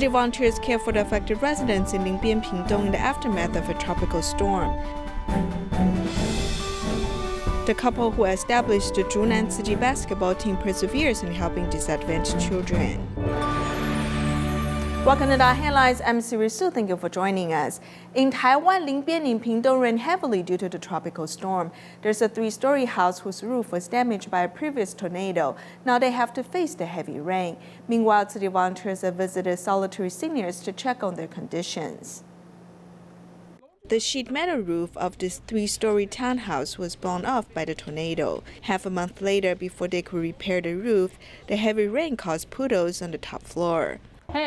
City volunteers care for the affected residents in Linbian, Pingtung in the aftermath of a tropical storm. The couple who established the Zhunan Tzu Chi basketball team perseveres in helping disadvantaged children. Welcome to DaAi Headlines. I'm Siri Su. Thank you for joining us. In Taiwan, Linbian in Pingtung rained heavily due to the tropical storm. There's a 3-story house whose roof was damaged by a previous tornado. Now they have to face the heavy rain. Meanwhile, city volunteers have visited solitary seniors to check on their conditions. The sheet metal roof of this 3-story townhouse was blown off by the tornado. Half a month later, before they could repair the roof, the heavy rain caused puddles on the top floor. The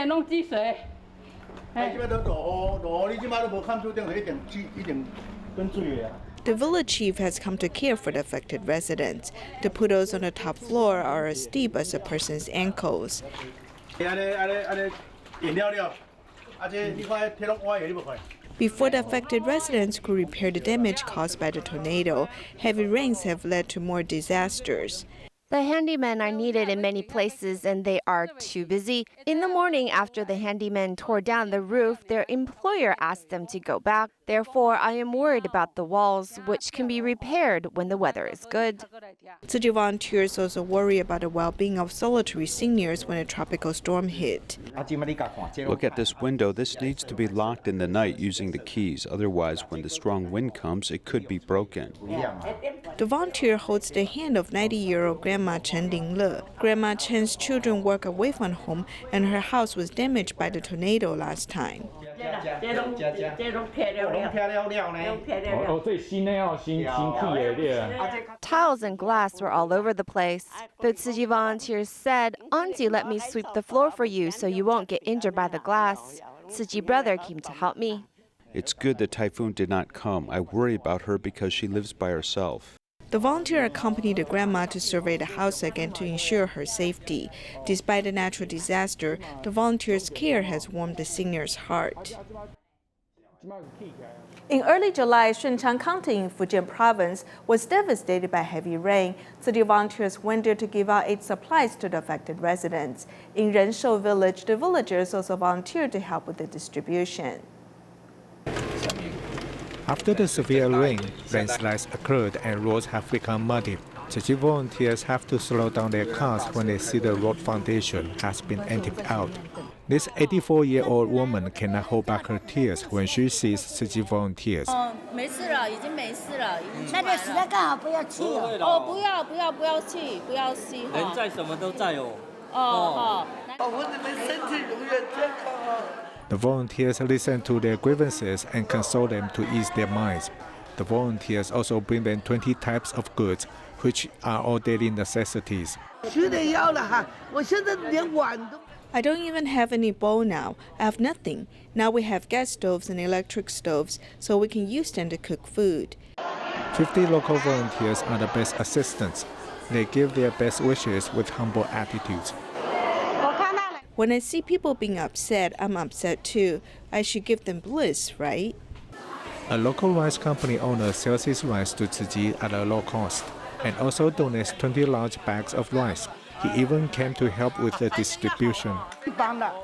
village chief has come to care for the affected residents. The puddles on the top floor are as deep as a person's ankles. Before the affected residents could repair the damage caused by the tornado, heavy rains have led to more disasters. The handymen are needed in many places and they are too busy. In the morning after the handymen tore down the roof, their employer asked them to go back. Therefore, I am worried about the walls, which can be repaired when the weather is good. City volunteers also worry about the well-being of solitary seniors when a tropical storm hit. Look at this window. This needs to be locked in the night using the keys. Otherwise, when the strong wind comes, it could be broken. The volunteer holds the hand of 90-year-old Grandma Chen Lingle. Grandma Chen's children work away from home, and her house was damaged by the tornado last time. Tiles and glass were all over the place. The Tzu Chi volunteers said, "Auntie, let me sweep the floor for you so you won't get injured by the glass." Tzu Chi brother came to help me. It's good the typhoon did not come. I worry about her because she lives by herself. The volunteer accompanied the grandma to survey the house again to ensure her safety. Despite the natural disaster, the volunteers' care has warmed the senior's heart. In early July, Shunchang County in Fujian province was devastated by heavy rain. City volunteers went there to give out aid supplies to the affected residents. In Renshou Village, the villagers also volunteered to help with the distribution. After the severe rain, landslides occurred and roads have become muddy. Tzu Chi volunteers have to slow down their cars when they see the road foundation has been emptied out. This 84-year-old woman cannot hold back her tears when she sees Tzu Chi volunteers. The volunteers listen to their grievances and console them to ease their minds. The volunteers also bring them 20 types of goods, which are all daily necessities. I don't even have any bowl now. I have nothing. Now we have gas stoves and electric stoves, so we can use them to cook food. 50 local volunteers are the best assistants. They give their best wishes with humble attitudes. When I see people being upset, I'm upset too. I should give them bliss, right? A local rice company owner sells his rice to Tzu Chi at a low cost and also donates 20 large bags of rice. He even came to help with the distribution.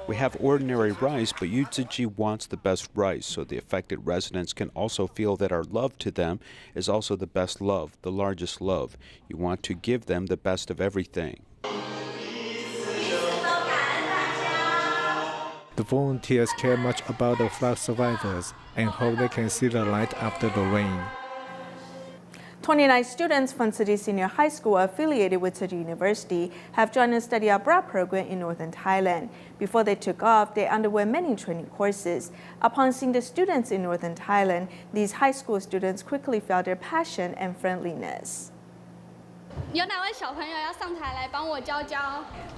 We have ordinary rice, but Tzu Chi wants the best rice, so the affected residents can also feel that our love to them is also the best love, the largest love. You want to give them the best of everything. The volunteers care much about the flood survivors and hope they can see the light after the rain. 29 students from City Senior High School affiliated with Tzu Chi University have joined a study abroad program in northern Thailand. Before they took off, they underwent many training courses. Upon seeing the students in northern Thailand, these high school students quickly felt their passion and friendliness.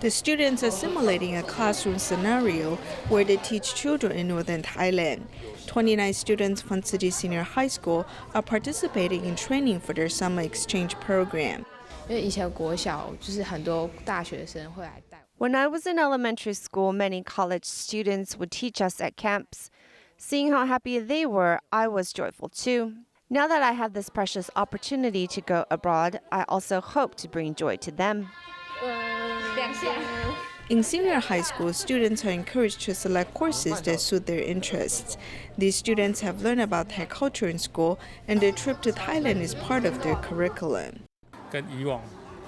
The students are simulating a classroom scenario where they teach children in northern Thailand. 29 students from Tzu Chi Senior High School are participating in training for their summer exchange program. When I was in elementary school, many college students would teach us at camps. Seeing how happy they were, I was joyful too. Now that I have this precious opportunity to go abroad, I also hope to bring joy to them. In senior high school, students are encouraged to select courses that suit their interests. These students have learned about Thai culture in school, and their trip to Thailand is part of their curriculum. 跟以往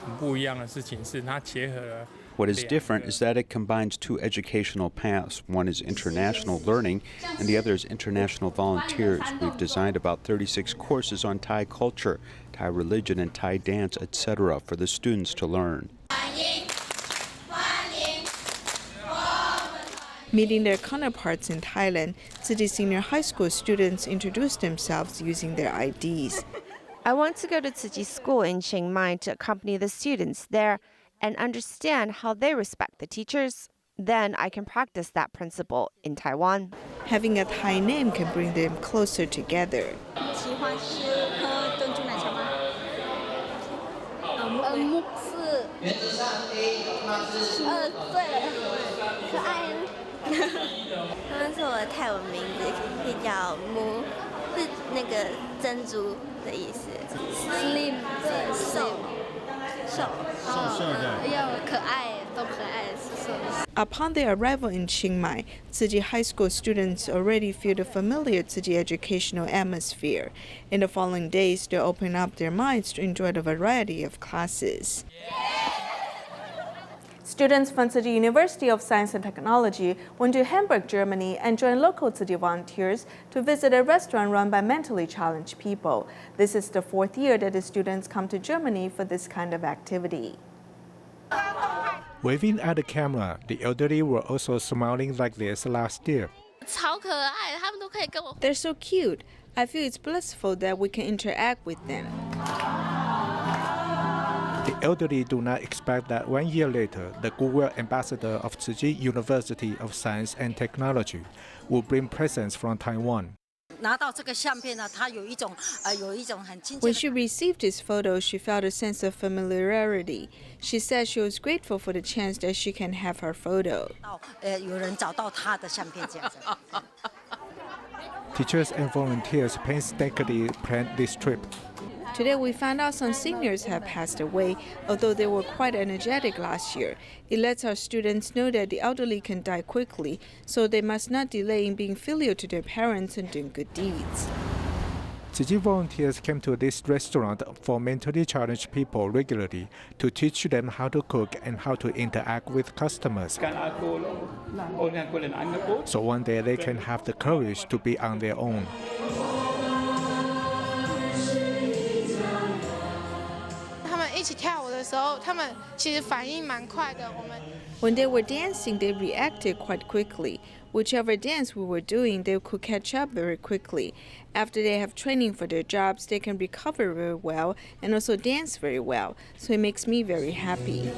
很不一样的事情是，它结合了 What is different is that it combines two educational paths. One is international learning, and the other is international volunteers. We've designed about 36 courses on Thai culture, Thai religion, and Thai dance, etc. for the students to learn. Meeting their counterparts in Thailand, Tzu Chi Senior High School students introduced themselves using their IDs. I want to go to Tzu Chi School in Chiang Mai to accompany the students there and understand how they respect the teachers. Then I can practice that principle in Taiwan. Having a Thai name can bring them closer together. 喜欢吃喝珍珠奶茶吗？木是对了，可爱。他们说我的泰文名字可以叫木，是那个珍珠的意思。Slim 瘦，要可爱，都可爱，瘦。Upon their arrival in Chiang Mai, Tzu Chi High School students already feel the familiar Tzu Chi educational atmosphere. In the following days, they'll open up their minds to enjoy the variety of classes. Students from Tzu Chi University of Science and Technology went to Hamburg, Germany, and joined local Tzu Chi volunteers to visit a restaurant run by mentally challenged people. This is the 4th year that the students come to Germany for this kind of activity. Waving at the camera, the elderly were also smiling like this last year. 超可爱，他们都可以跟我。 They're so cute. I feel it's blissful that we can interact with them. The elderly do not expect that 1 year later, the Google ambassador of Tzu Chi University of Science and Technology will bring presents from Taiwan. 拿到这个相片呢，她有一种很亲切 When 的。 she received this photo, she felt a sense of familiarity. She said she was grateful for the chance that she can have her photo. 有人找到她的相片这样子。Teachers and volunteers painstakingly planned this trip. Today, we found out some seniors have passed away, although they were quite energetic last year. It lets our students know that the elderly can die quickly, so they must not delay in being filial to their parents and doing good deeds. Tzu Chi volunteers came to this restaurant for mentally challenged people regularly to teach them how to cook and how to interact with customers. So one day they can have the courage to be on their own. When they were dancing, they reacted quite quickly. Whichever dance we were doing, they could catch up very quickly. After they have training for their jobs, they can recover very well and also dance very well. So it makes me very happy.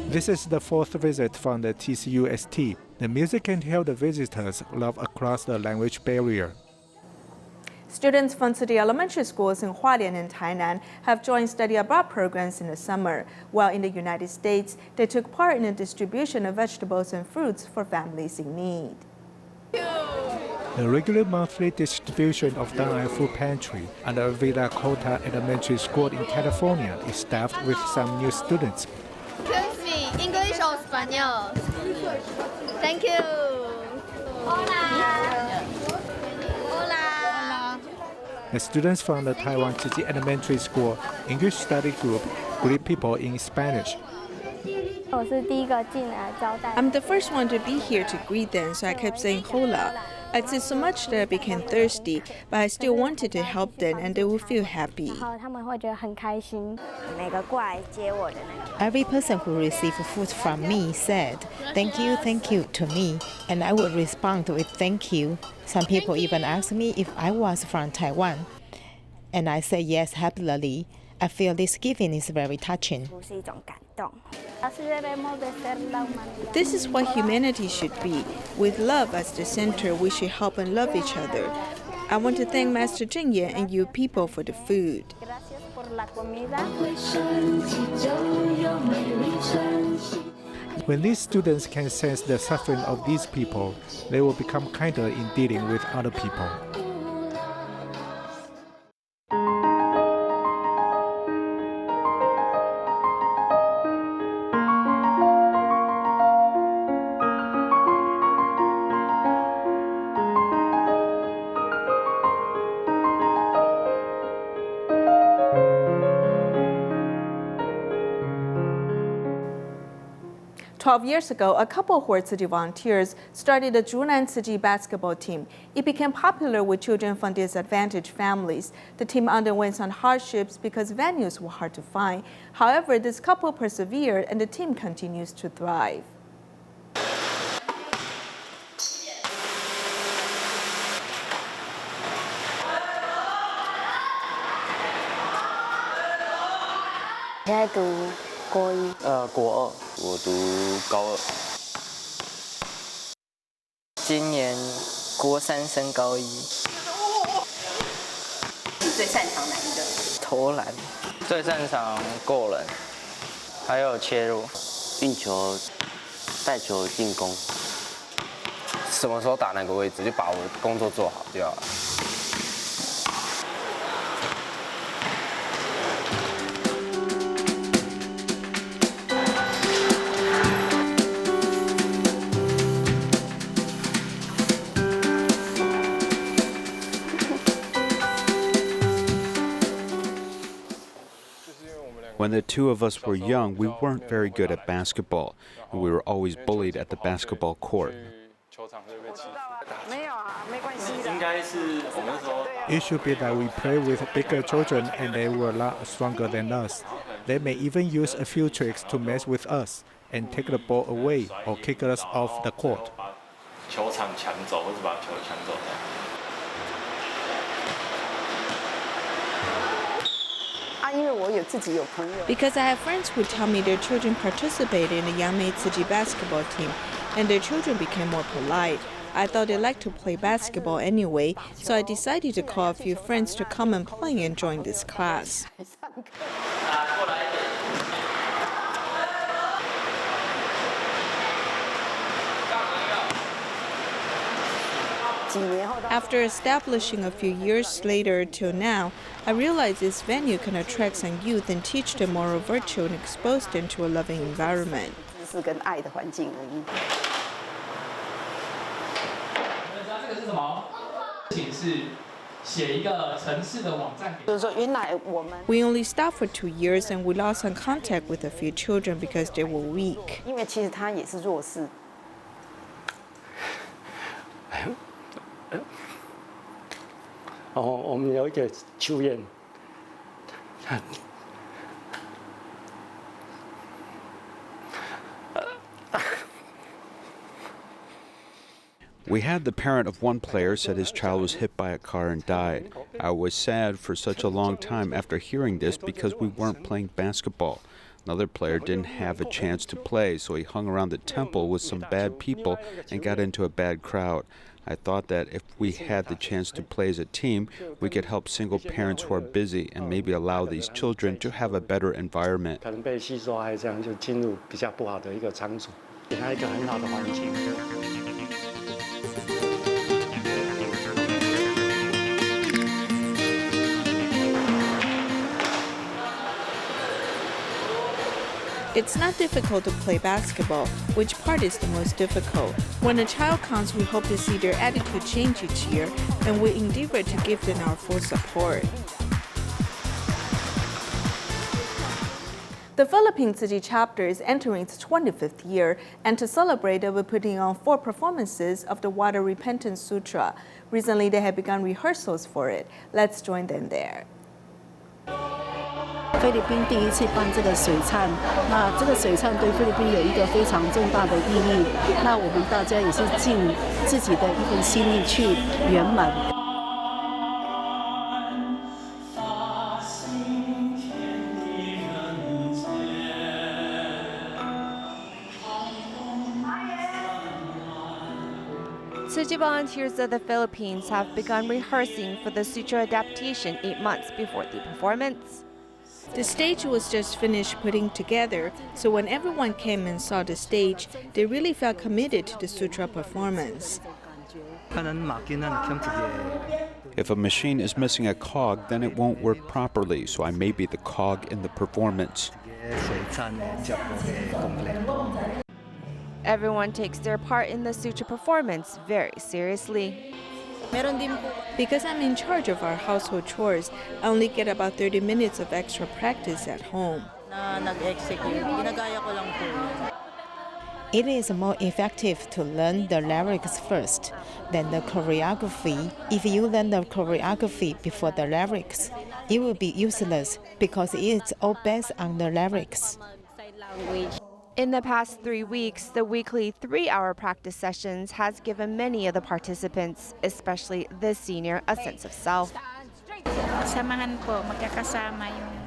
This is the 4th visit from the TCUST. The music can help the visitors love across the language barrier. Students from Tzu Chi elementary schools in Fujian and Tainan have joined study abroad programs in the summer, while in the United States, they took part in the distribution of vegetables and fruits for families in need. The regular monthly distribution of DaAi Food Pantry under Villa Cota Elementary School in California is staffed with some new students. Excuse me, English or Spanish? Thank you. Hola. The students from the Taiwan Tzu Chi Elementary School English Study Group greet people in Spanish. I'm the first one to be here to greet them, so I kept saying hola. I'd say so much that I became thirsty, but I still wanted to help them and they would feel happy. Every person who received food from me said, thank you to me, and I would respond with thank you. Some people even asked me if I was from Taiwan, and I said yes happily. I feel this giving is very touching. This is what humanity should be. With love as the center, we should help and love each other. I want to thank Master Zheng Ye and you people for the food. When these students can sense the suffering of these people, they will become kinder in dealing with other people. 12 years ago, a couple who were Tzu Chi volunteers started the Zhunan Tzu Chi basketball team. It became popular with children from disadvantaged families. The team underwent some hardships because venues were hard to find. However, this couple persevered and the team continues to thrive. I读国一。国二。我读高二。今年国三升高一。你最擅长哪一个？投篮。最擅长过人，还有切入。运球、带球进攻。什么时候打哪个位置，就把我的工作做好就好了。When the two of us were young, we weren't very good at basketball, and we were always bullied at the basketball court. It should be that we play with bigger children and they were a lot stronger than us. They may even use a few tricks to mess with us and take the ball away or kick us off the court. Because I have friends who tell me their children participated in the Yangmei Tzu Chi basketball team, and their children became more polite. I thought they liked to play basketball anyway, so I decided to call a few friends to come and play and join this class. After establishing a few years later till now, I realized this venue can attract some youth and teach them moral virtue and expose them to a loving environment. We only stopped for 2 years and we lost some contact with a few children because they were weak. We had the parent of one player said his child was hit by a car and died. I was sad for such a long time after hearing this because we weren't playing basketball. Another player didn't have a chance to play, so he hung around the temple with some bad people and got into a bad crowd. I thought that if we had the chance to play as a team, we could help single parents who are busy and maybe allow these children to have a better environment. It's not difficult to play basketball. Which part is the most difficult? When a child comes, we hope to see their attitude change each year, and we endeavor to give them our full support. The Philippine Tzu Chi chapter is entering its 25th year, and to celebrate, they will be putting on 4 performances of the Water Repentance Sutra. Recently, they have begun rehearsals for it. Let's join them there. 菲律宾第一次办这个水忏，那这个水忏对菲律宾有一个非常重大的意义。那我们大家也是尽自己的一份心力去圆满。Tzu Chi volunteers of the Philippines have begun rehearsing for the sutra adaptation 8 months before the performance. The stage was just finished putting together, so when everyone came and saw the stage, they really felt committed to the sutra performance. If a machine is missing a cog, then it won't work properly, so I may be the cog in the performance. Everyone takes their part in the sutra performance very seriously. Because I'm in charge of our household chores, I only get about 30 minutes of extra practice at home. It is more effective to learn the lyrics first than the choreography. If you learn the choreography before the lyrics, it will be useless because it's all based on the lyrics. In the past 3 weeks, the weekly 3-hour practice sessions has given many of the participants, especially the senior, a sense of self.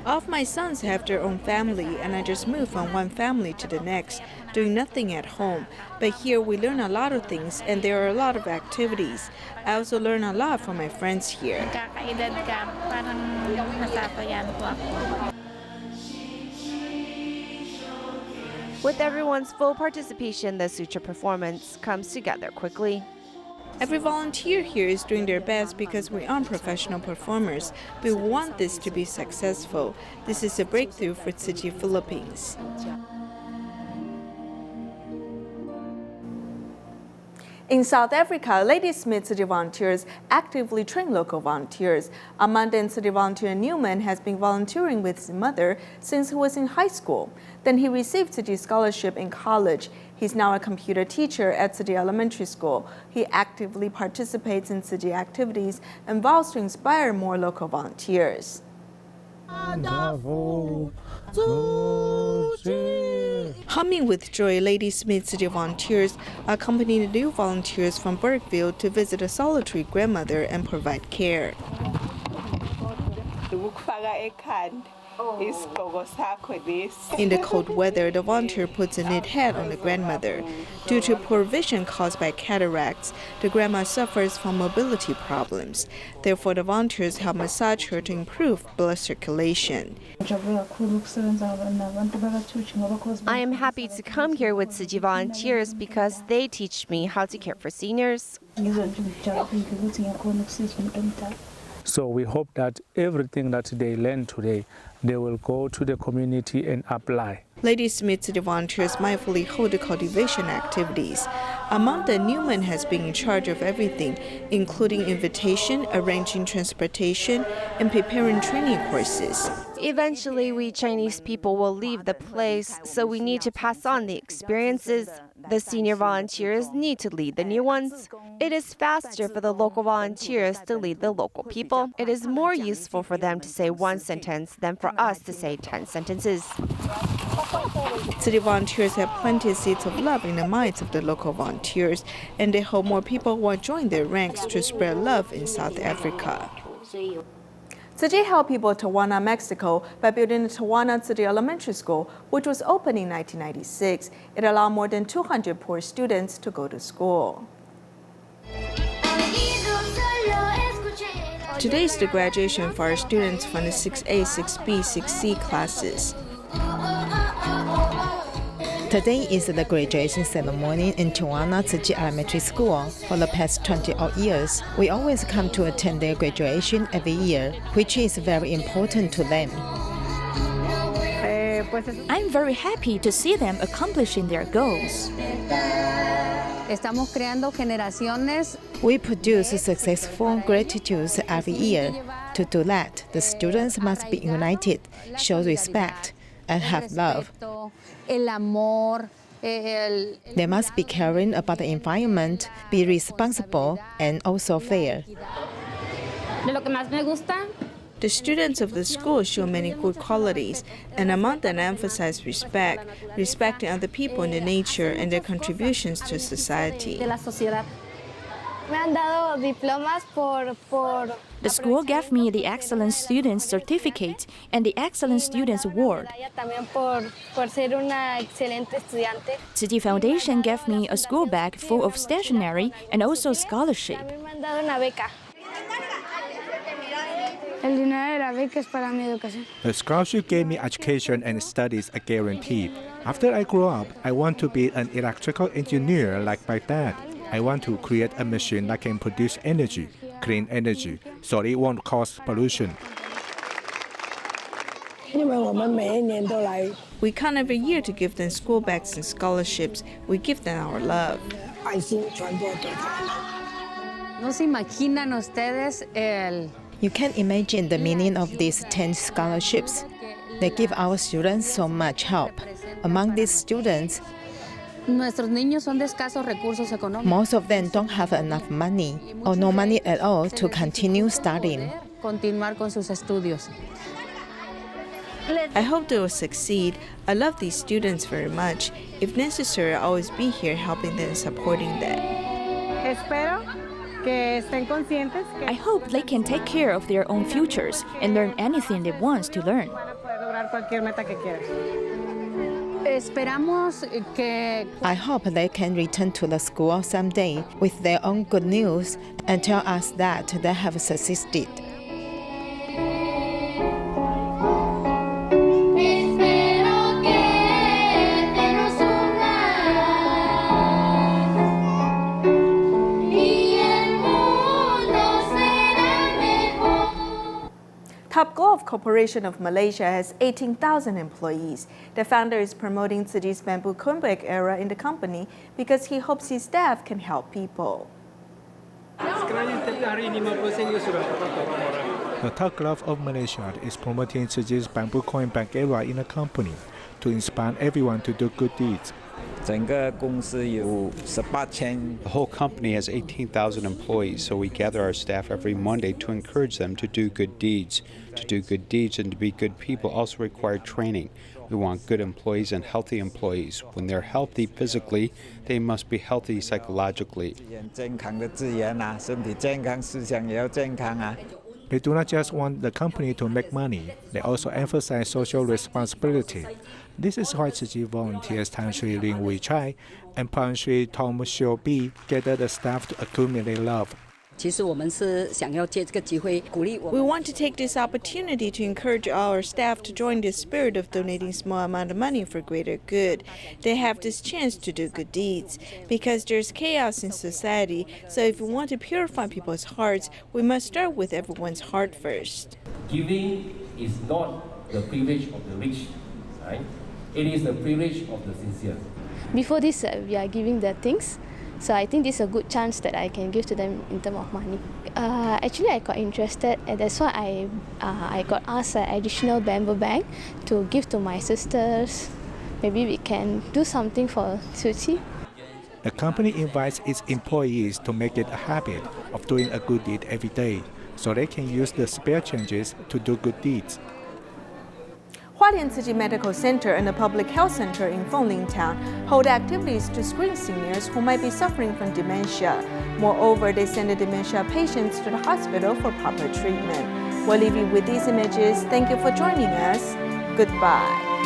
All of my sons have their own family, and I just move from one family to the next, doing nothing at home. But here we learn a lot of things, and there are a lot of activities. I also learn a lot from my friends here. With everyone's full participation, the sutra performance comes together quickly. Every volunteer here is doing their best because we aren't professional performers. We want this to be successful. This is a breakthrough for Tzu Chi Philippines. In South Africa, Ladysmith Tzu Chi volunteers actively train local volunteers. Amanda Tzu Chi volunteer Newman has been volunteering with his mother since he was in high school. Then he received Tzu Chi scholarship in college. He's now a computer teacher at Tzu Chi Elementary School. He actively participates in Tzu Chi activities and vows to inspire more local volunteers. Humming with joy, Ladysmith Tzu Chi volunteers accompany the new volunteers from Burkeville to visit a solitary grandmother and provide care. In the cold weather, the volunteer puts a knit hat on the grandmother. Due to poor vision caused by cataracts, the grandma suffers from mobility problems. Therefore, the volunteers help massage her to improve blood circulation. I am happy to come here with Tzu Chi volunteers because they teach me how to care for seniors. So we hope that everything that they learn today, they will go to the community and apply. Ladysmith Tzu Chi volunteers mindfully hold the cultivation activities. Amanda Newman has been in charge of everything, including invitation, arranging transportation, and preparing training courses. Eventually, we Chinese people will leave the place, so we need to pass on the experiences. The senior volunteers need to lead the new ones. It is faster for the local volunteers to lead the local people. It is more useful for them to say one sentence than for us to say 10 sentences. Tzu Chi volunteers have planted seeds of love in the minds of the local volunteers, and they hope more people will join their ranks to spread love in South Africa. Tzu Chi helped people of Tijuana, Mexico by building the Tijuana Tzu Chi Elementary School, which was opened in 1996. It allowed more than 200 poor students to go to school. Today is the graduation for our students from the 6A, 6B, 6C classes. Today is the graduation ceremony in Tijuana Tzu Chi Elementary School. For the past 20-odd years, we always come to attend their graduation every year, which is very important to them. I'm very happy to see them accomplishing their goals. We produce successful gratitudes every year. To do that, the students must be united, show respect, and have love. They must be caring about the environment, be responsible, and also fair. The students of the school show many good qualities, and among them emphasize respect, respecting other people and the nature and their contributions to society. The school gave me the Excellent Student Certificate and the Excellent Students Award. Tzu Chi Foundation gave me a school bag full of stationery and also scholarship. The scholarship gave me education and studies are guaranteed. After I grow up, I want to be an electrical engineer like my dad. I want to create a machine that can produce energy, clean energy, so it won't cause pollution. We come every year to give them school bags and scholarships. We give them our love. You can't imagine the meaning of these 10 scholarships. They give our students so much help. Among these students, Nuestros niños son de escasos recursos económicos. Most of them don't have enough money or no money at all to continue studying. Continuar con sus estudios. I hope they will succeed. I love these students very much. If necessary, I'll always be here helping them and supporting them. I hope they can take care of their own futures and learn anything they want to learn. I hope they can return to the school someday with their own good news and tell us that they have succeeded. Top Golf Corporation of Malaysia has 18,000 employees. The founder is promoting Tzu Chi's bamboo comeback era in the company because he hopes his staff can help people. The Top Golf of Malaysia is promoting Tzu Chi's bamboo comeback era in the company to inspire everyone to do good deeds. The whole company has 18,000 employees, so we gather our staff every Monday to encourage them to do good deeds. To do good deeds and to be good people also require training. We want good employees and healthy employees. When they're healthy physically, they must be healthy psychologically. They do not just want the company to make money, they also emphasize social responsibility. This is why Tzu Chi volunteers Tan Shui Ling Wei Chai and Pan Shui Tom Xiu Bi gather the staff to accumulate love. We want to take this opportunity to encourage our staff to join the spirit of donating small amount of money for greater good. They have this chance to do good deeds because there's chaos in society. So if we want to purify people's hearts, we must start with everyone's heart first. Giving is not the privilege of the rich, right? It is the privilege of the sincere. Before this, we are giving the things. So I think this is a good chance that I can give to them in terms of money. Actually, I got interested, and that's why I got asked an additional bamboo bag to give to my sisters. Maybe we can do something for Tzu Chi. The company invites its employees to make it a habit of doing a good deed every day, so they can use the spare changes to do good deeds. Hualien Tzu Chi Medical Center and the Public Health Center in Fengling Town hold activities to screen seniors who might be suffering from dementia. Moreover, they send the dementia patients to the hospital for proper treatment. We'll leave you with these images. Thank you for joining us. Goodbye.